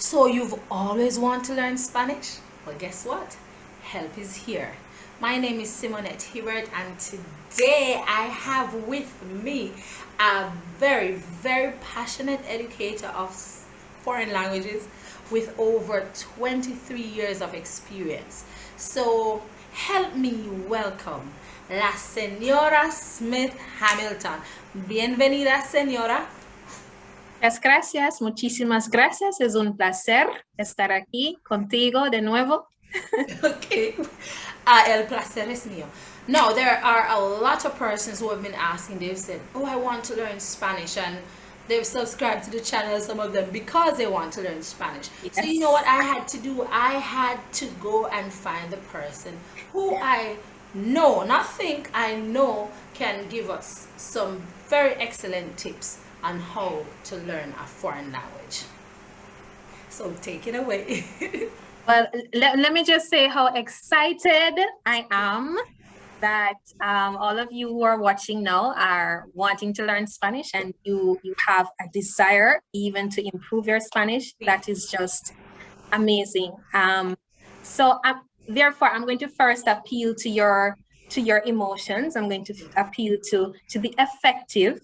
So you've always wanted to learn Spanish? Well, guess what? Help is here. My name is Simonette Hibbert, and today I have with me a very, very passionate educator of foreign languages with over 23 years of experience. So help me welcome La Señora Smith Hamilton. Bienvenida, señora. Gracias, muchísimas gracias. Es un placer estar aquí contigo de nuevo. Okay. El placer es mío. Now, there are a lot of persons who have been asking, they've said, oh, I want to learn Spanish, and they've subscribed to the channel, some of them, because they want to learn Spanish. Yes. So you know what I had to do? I had to go and find the person who I know, not think, I know can give us some very excellent tips on how to learn a foreign language. So take it away. Well, let me just say how excited I am that all of you who are watching now are wanting to learn Spanish, and you have a desire even to improve your Spanish. That is just amazing. Therefore, I'm going to first appeal to your emotions. I'm going to appeal to the affective.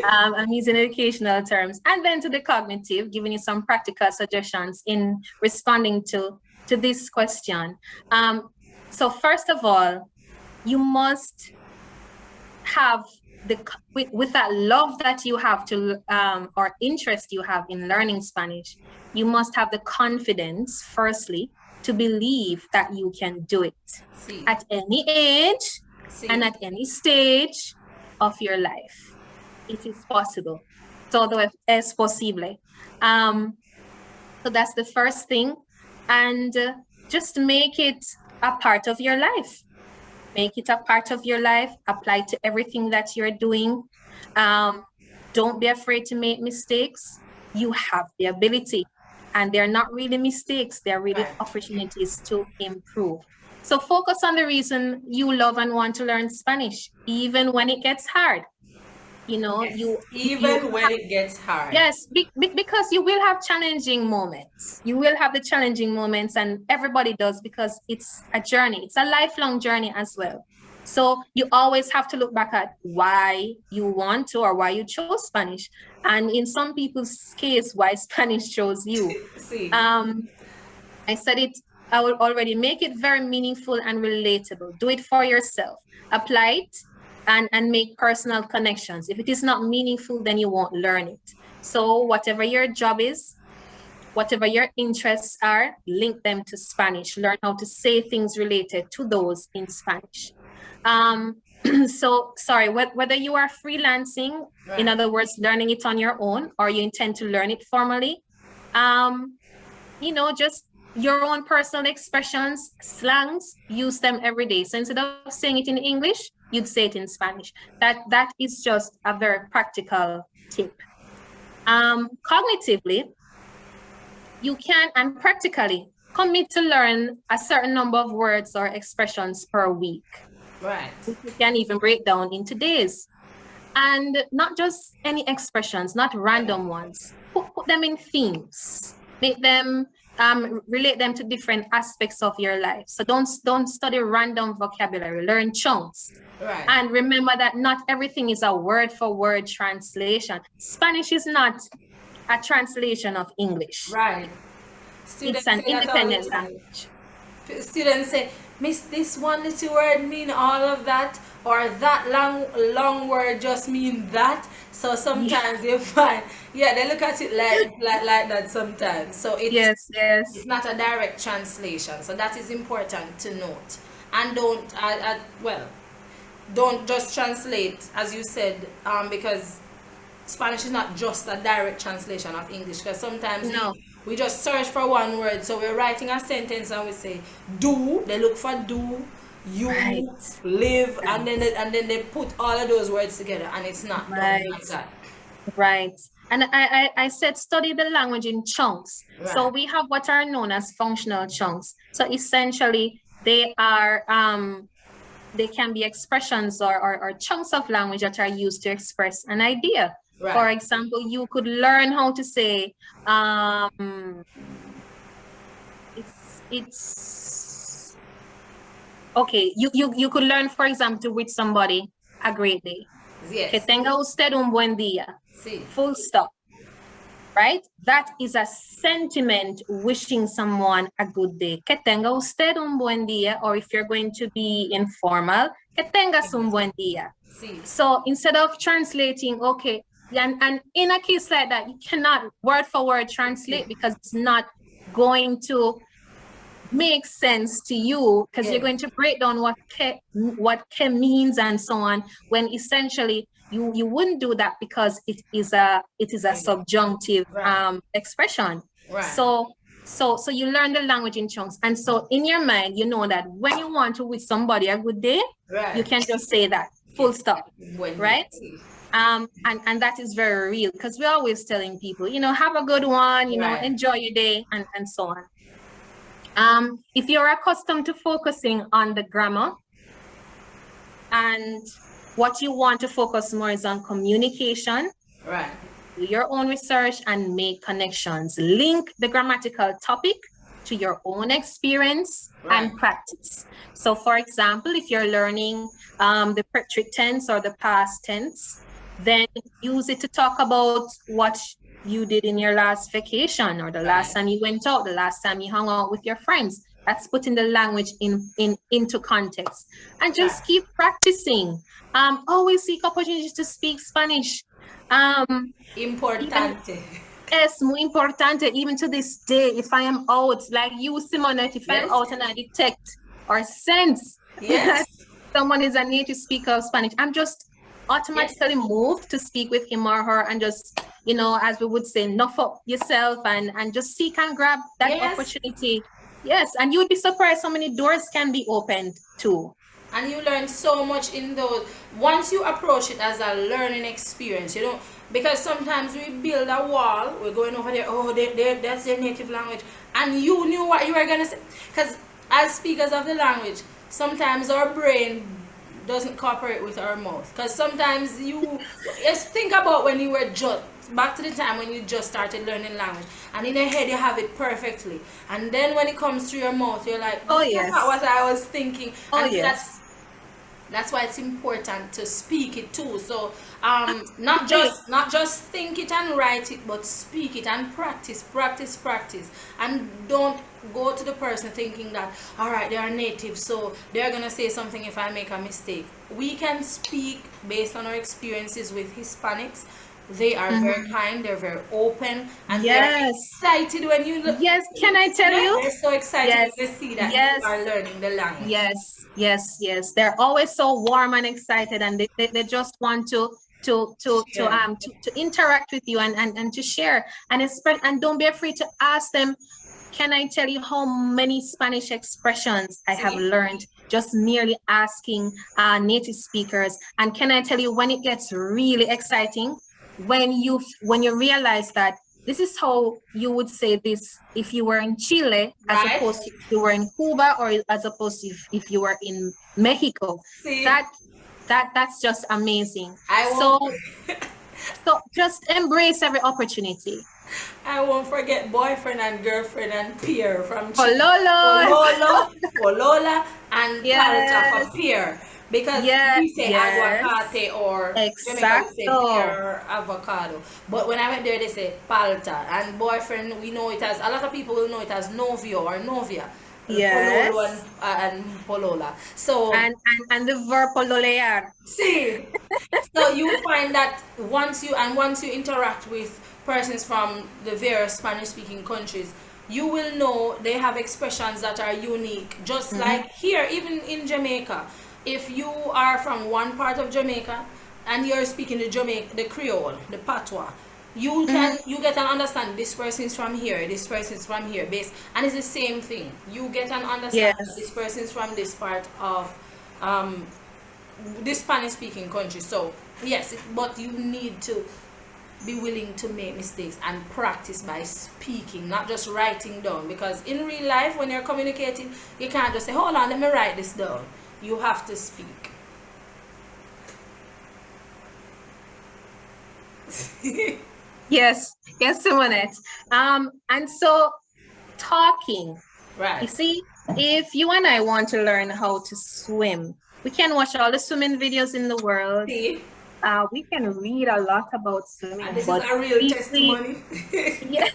I'm using educational terms, and then to the cognitive, giving you some practical suggestions in responding to this question. So first of all, you must have with that love that you have to or interest you have in learning Spanish, you must have the confidence, firstly, to believe that you can do it at any age and at any stage of your life. It is possible. Todo es posible. So that's the first thing. And just make it a part of your life. Make it a part of your life. Apply to everything that you're doing. Don't be afraid to make mistakes. You have the ability. And they're not really mistakes. They're really opportunities to improve. So focus on the reason you love and want to learn Spanish, even when it gets hard. You know, when it gets hard. Yes, because you will have challenging moments. You will have the challenging moments, and everybody does, because it's a journey. It's a lifelong journey as well. So you always have to look back at why you want to, or why you chose Spanish. And in some people's case, why Spanish chose you. I said it, I will already make it very meaningful and relatable. Do it for yourself. Apply it. And make personal connections. If it is not meaningful, then you won't learn it. So whatever your job is, whatever your interests are, link them to Spanish. Learn how to say things related to those in Spanish. So sorry, whether you are freelancing, in other words, learning it on your own, or you intend to learn it formally, you know, just your own personal expressions, slangs, use them every day. So instead of saying it in English, you'd say it in Spanish. That is just a very practical tip. Cognitively, you can, and practically, commit to learn a certain number of words or expressions per week. Right. You can even break down into days. And not just any expressions, not random ones. Put them in themes. Make them relate them to different aspects of your life. So don't study random vocabulary. Learn chunks. Right. And remember that not everything is a word-for-word translation. Spanish is not a translation of English. Right. It's an independent language. Students say, Miss, this one little word mean all of that, or that long word just mean that. So sometimes you find, they look at it like that sometimes. So it's it's not a direct translation. So that is important to note. And don't just translate, as you said, because Spanish is not just a direct translation of English. Because sometimes we just search for one word. So we're writing a sentence and we say do. They look for do, you, live, and then they put all of those words together, and it's not done like that. Right. And I said study the language in chunks. So we have what are known as functional chunks. So essentially they are they can be expressions or chunks of language that are used to express an idea. Right. For example, you could learn how to say, it's okay. You could learn, for example, to wish somebody a great day. Que Yes. tenga usted un buen día. See. Full stop. Right? That is a sentiment wishing someone a good day. Que tenga usted un buen día, or if you're going to be informal, que tengas un buen día. See. So instead of translating, okay, and in a case like that, you cannot word for word translate because it's not going to make sense to you, because you're going to break down what ke means and so on, when essentially you wouldn't do that because it is a subjunctive expression. Right. So you learn the language in chunks, and so in your mind you know that when you want to wish somebody a good day, right, you can just say that, full stop. Right? And that is very real, because we're always telling people, have a good one, know, enjoy your day, and so on. If you're accustomed to focusing on the grammar, and what you want to focus more is on communication, right, do your own research and make connections. Link the grammatical topic to your own experience and practice. So for example, if you're learning the preterite tense or the past tense, then use it to talk about what you did in your last vacation, or the last time you went out, the last time you hung out with your friends. That's putting the language into context. And just keep practicing. Always seek opportunities to speak Spanish. Importante. Es muy importante. Even to this day, if I am out, like you, Simonette, if I'm out and I detect or sense that someone is a native speaker of Spanish, I'm just automatically moved to speak with him or her, and just, as we would say, nuff up yourself and just seek and grab that opportunity. Yes, and you would be surprised how many doors can be opened too. And you learn so much in those, once you approach it as a learning experience, because sometimes we build a wall, we're going over there, that's their native language, and you knew what you were going to say. Because as speakers of the language, sometimes our brain doesn't cooperate with our mouth. Because sometimes you just think about when you were just, back to the time when you just started learning language, and in your head you have it perfectly, and then when it comes through your mouth, you're like, that's not what I was thinking. That's why it's important to speak it too. So not just think it and write it, but speak it and practice. And don't go to the person thinking that, all right, they are native, so they're gonna say something if I make a mistake. We can speak based on our experiences with Hispanics. They are very kind, they're very open, and they're excited when you look. Yes, can I tell you? They're so excited when they see that you are learning the language. Yes. They're always so warm and excited, and they just want to interact with you and to share. And don't be afraid to ask them, can I tell you how many Spanish expressions I have learned just merely asking native speakers? And can I tell you when it gets really exciting? When you realize that this is how you would say this if you were in Chile, as opposed to if you were in Cuba, or as opposed to if you were in Mexico. That's just amazing. So just embrace every opportunity. I won't forget boyfriend and girlfriend and peer from Chile. Polola and palta for peer. Because we say aguacate or Jamaica we say pear avocado. But when I went there, they say palta. And boyfriend, we know it as, a lot of people will know it as novio or novia. Pololo and polola. So and the verb pololear. See, so you find that once you interact with persons from the various Spanish-speaking countries, you will know they have expressions that are unique. Just like here, even in Jamaica. If you are from one part of Jamaica and you're speaking the Creole, the Patois, you get an understanding. This person is from here, this person is from here, and it's the same thing. You get an understanding. This person is from this part of this Spanish-speaking country. So yes, but you need to be willing to make mistakes and practice by speaking, not just writing down. Because in real life, when you're communicating, you can't just say, hold on, let me write this down. You have to speak. Yes, yes, Simonette. And so talking. You Right. see, if you and I want to learn how to swim, we can watch all the swimming videos in the world. See? We can read a lot about And swimming, this is but a real deeply, testimony. yes,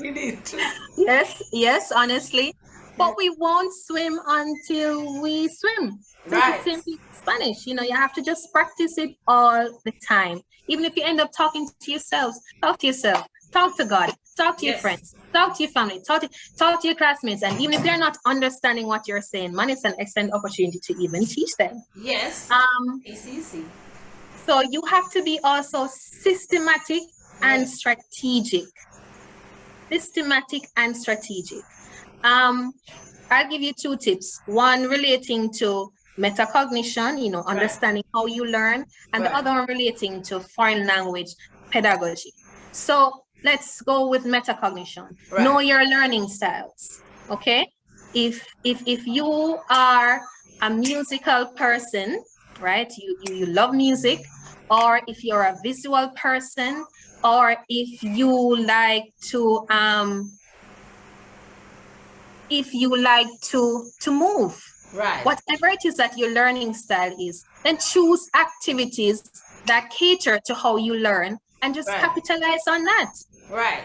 Really interesting. yes, honestly. But we won't swim until we swim. So it's the Right. same with Spanish. You know, you have to just practice it all the time. Even if you end up talking to yourselves, talk to yourself, talk to God, talk to your Yes. friends, talk to your family, talk to your classmates. And even if they're not understanding what you're saying, man, it's an excellent opportunity to even teach them. Yes. Easy. So you have to be also systematic and strategic. Systematic and strategic. I'll give you two tips. One relating to metacognition, you know, understanding how you learn, and the other one relating to foreign language pedagogy. So let's go with metacognition. Know your learning styles. Okay. If you are a musical person, right? You love music, or if you're a visual person, or if you like to move, Right. whatever it is that your learning style is, then choose activities that cater to how you learn and just capitalize on that. Right.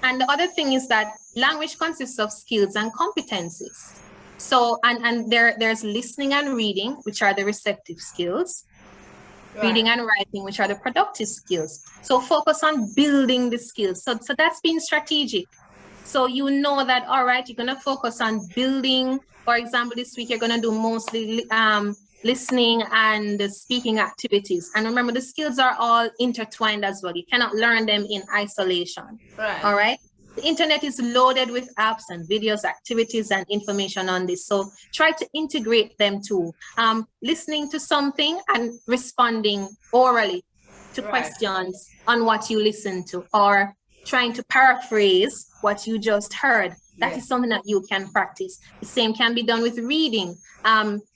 And the other thing is that language consists of skills and competencies. So, and there's listening and reading, which are the receptive skills. Reading and writing, which are the productive skills. So focus on building the skills. So that's being strategic. So you know that, all right, you're going to focus on building. For example, this week you're going to do mostly listening and speaking activities. And remember, the skills are all intertwined as well. You cannot learn them in isolation. Right. All right. The internet is loaded with apps and videos, activities, and information on this. So try to integrate them too. Listening to something and responding orally to questions on what you listen to, or trying to paraphrase what you just heard. That is something that you can practice. The same can be done with reading.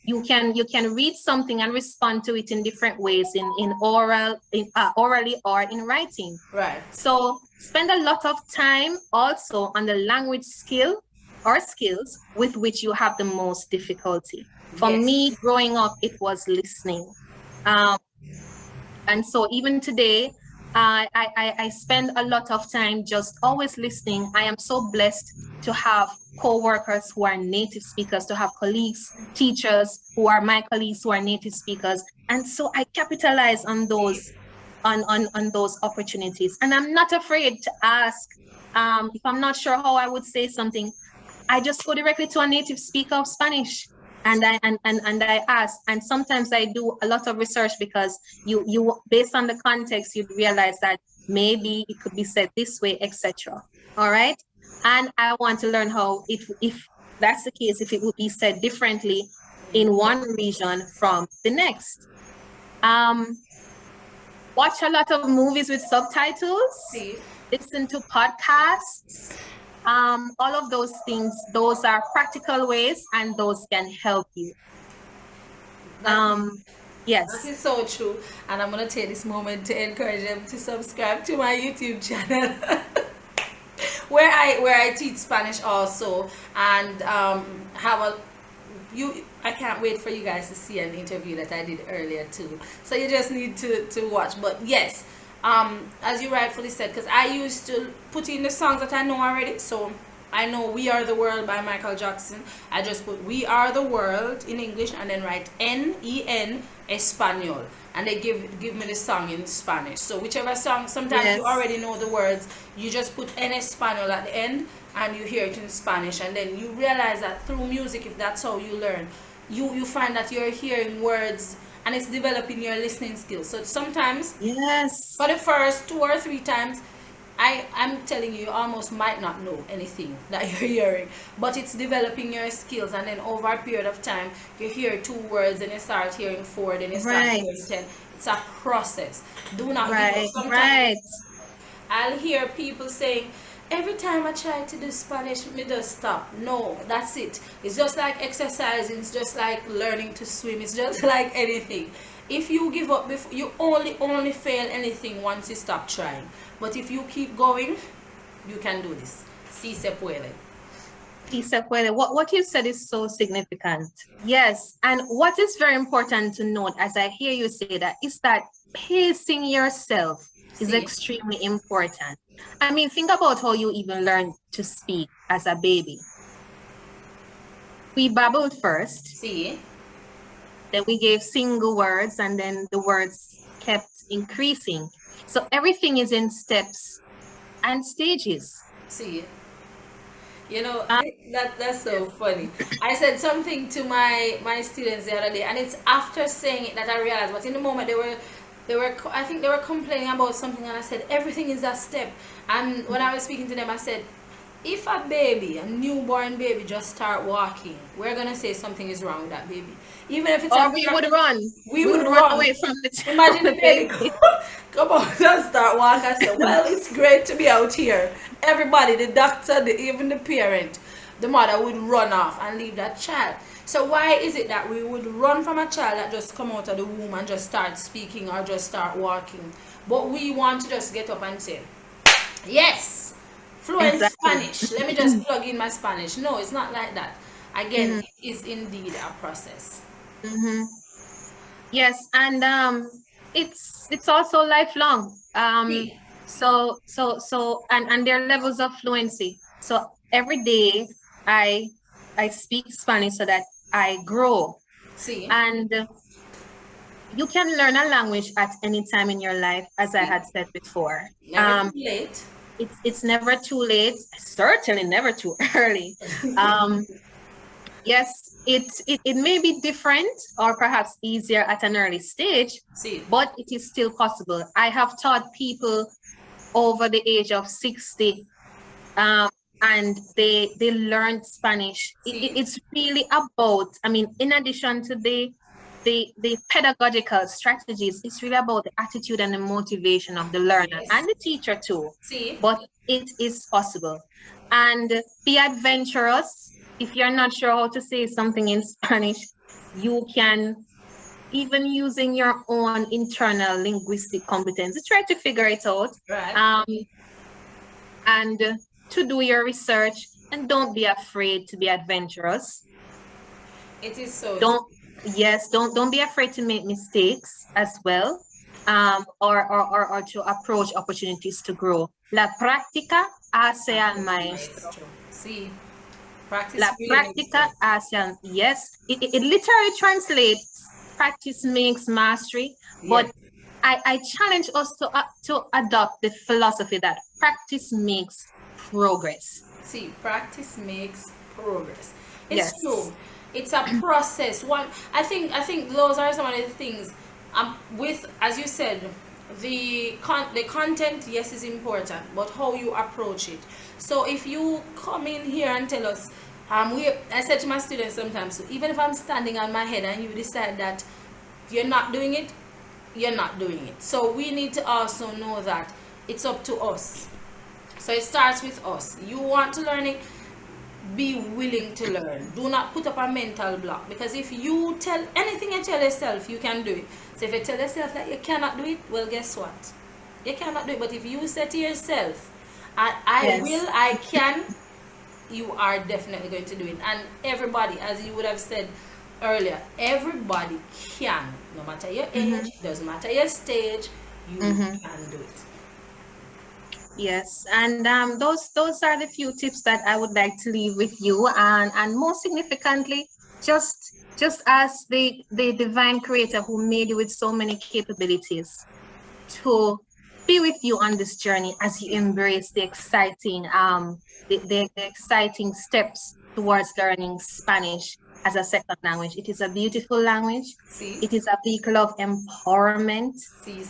You can read something and respond to it in different ways, in orally or in writing. Right. So spend a lot of time also on the language skill or skills with which you have the most difficulty. For me, growing up, it was listening. And so even today, I spend a lot of time just always listening. I am so blessed to have co-workers who are native speakers, to have colleagues, teachers who are my colleagues who are native speakers. And so I capitalize on those on those opportunities. And I'm not afraid to ask. If I'm not sure how I would say something, I just go directly to a native speaker of Spanish. And I ask, and sometimes I do a lot of research, because you based on the context, you'd realize that maybe it could be said this way, etc. All right. And I want to learn how, if that's the case, if it would be said differently in one region from the next. Watch a lot of movies with subtitles. Listen to podcasts. All of those things, those are practical ways, and those can help you. Yes. That is so true. And I'm going to take this moment to encourage them to subscribe to my YouTube channel where I teach Spanish also, and I can't wait for you guys to see an interview that I did earlier too. So you just need to watch. But yes, as you rightfully said, because I used to put in the songs that I know already. So I know We Are the World by Michael Jackson. I just put We Are the World in English and then write N-E-N Espanol, and they give me the song in Spanish. So whichever song, sometimes you already know the words, you just put En Espanol at the end and you hear it in Spanish, and then you realize that through music, if that's how you learn, you find that you're hearing words and it's developing your listening skills. So sometimes, for the first 2 or 3 times, I'm telling you, you almost might not know anything that you're hearing, but it's developing your skills, and then over a period of time, you hear 2 words, and you start hearing 4, then you start hearing 10. It's a process. Do not give up. Sometimes I'll hear people saying, every time I try to do Spanish, me just stop. No, that's it. It's just like exercising. It's just like learning to swim. It's just like anything. If you give up before, you only fail anything once you stop trying. But if you keep going, you can do this. Si se puede. Si se puede. What you said is so significant. Yes, and what is very important to note as I hear you say that is that pacing yourself is extremely important. I mean, think about how you even learned to speak as a baby. We babbled first. See? Then we gave single words, and then the words kept increasing. So everything is in steps and stages. See? You know, that's so funny. I said something to my students the other day, and it's after saying it that I realized. But in the moment, I think they were complaining about something, and I said everything is a step. And when I was speaking to them, I said, if a baby, a newborn baby, just start walking, we're gonna say something is wrong with that baby. Even if it's we would run. We would run away from the Imagine the baby come on, just start walking. I said, well, it's great to be out here. Everybody, the doctor, even the parent, the mother would run off and leave that child. So why is it that we would run from a child that just come out of the womb and just start speaking or just start walking? But we want to just get up and say, yes, fluent Spanish. Let me just plug in my Spanish. No, it's not like that. Again, it is indeed a process. Yes, and it's also lifelong. So and there are levels of fluency. So every day I speak Spanish so that I grow. And you can learn a language at any time in your life, as I had said before. Never too late. It's never too late. Certainly never too early. Yes, it may be different or perhaps easier at an early stage, but it is still possible. I have taught people over the age of 60, and they learned Spanish. It's really about, I mean, in addition to the pedagogical strategies, it's really about the attitude and the motivation of the learner and the teacher too. But it is possible. And be adventurous. If you're not sure how to say something in Spanish, you can, even using your own internal linguistic competence, try to figure it out. And to do your research, and don't be afraid to be adventurous. It is so. Don't be afraid to make mistakes as well, or to approach opportunities to grow. La práctica hace al maestro. See. La práctica hace al, yes, it literally translates practice makes mastery, but I challenge us to adopt the philosophy that practice makes progress. See, practice makes progress. It's true. It's a process. I think those are some of the things. With, as you said, the content, yes, is important, but how you approach it. So if you come in here and tell us, I said to my students sometimes, even if I'm standing on my head and you decide that you're not doing it, you're not doing it. So we need to also know that it's up to us. So it starts with us. You want to learn it, be willing to learn. Do not put up a mental block, because if you tell anything you tell yourself, you can do it. So if you tell yourself that you cannot do it, well, guess what? You cannot do it. But if you say to yourself, I will, I can, you are definitely going to do it. And everybody, as you would have said earlier, everybody can, no matter your age, doesn't matter your stage, you can do it. Yes, and those are the few tips that I would like to leave with you, and most significantly, just as the divine creator who made you with so many capabilities, to be with you on this journey as you embrace the exciting the exciting steps towards learning Spanish as a second language. It is a beautiful language. It is a vehicle of empowerment,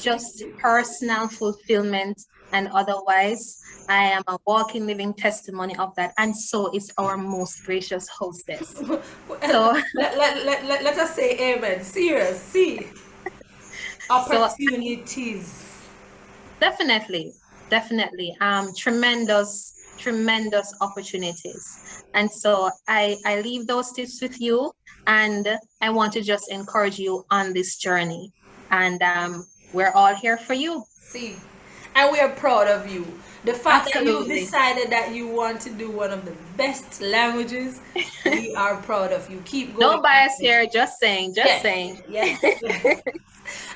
just personal fulfillment, and otherwise. I am a walking, living testimony of that, and so is our most gracious hostess. So let us say amen. Serious, see. Opportunities. So, definitely. Tremendous opportunities. And so I leave those tips with you, and I want to just encourage you on this journey. And we're all here for you. See, and we are proud of you. The fact that you Absolutely. decided that you want to do one of the best languages, we are proud of you. Keep going. No bias here, just saying, Yes, saying. yes.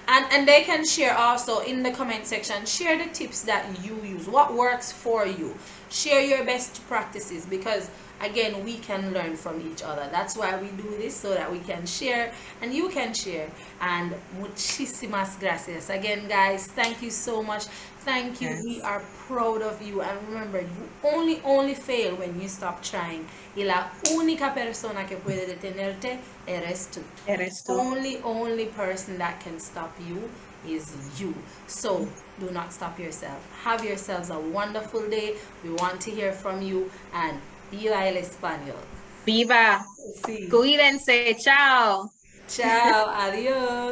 And they can share also in the comment section, share the tips that you use, what works for you. Share your best practices, because again, we can learn from each other. That's why we do this, so that we can share and you can share. And muchísimas gracias again, guys. Thank you so much. Thank you. Yes. We are proud of you. And remember, you only fail when you stop trying. Y la única persona que puede detenerte eres tú. Eres tú. Only person that can stop you is you. So do not stop yourself. Have yourselves a wonderful day. We want to hear from you, and viva el español. Viva. Sí. Cuídense. Chao. Chao. Adiós.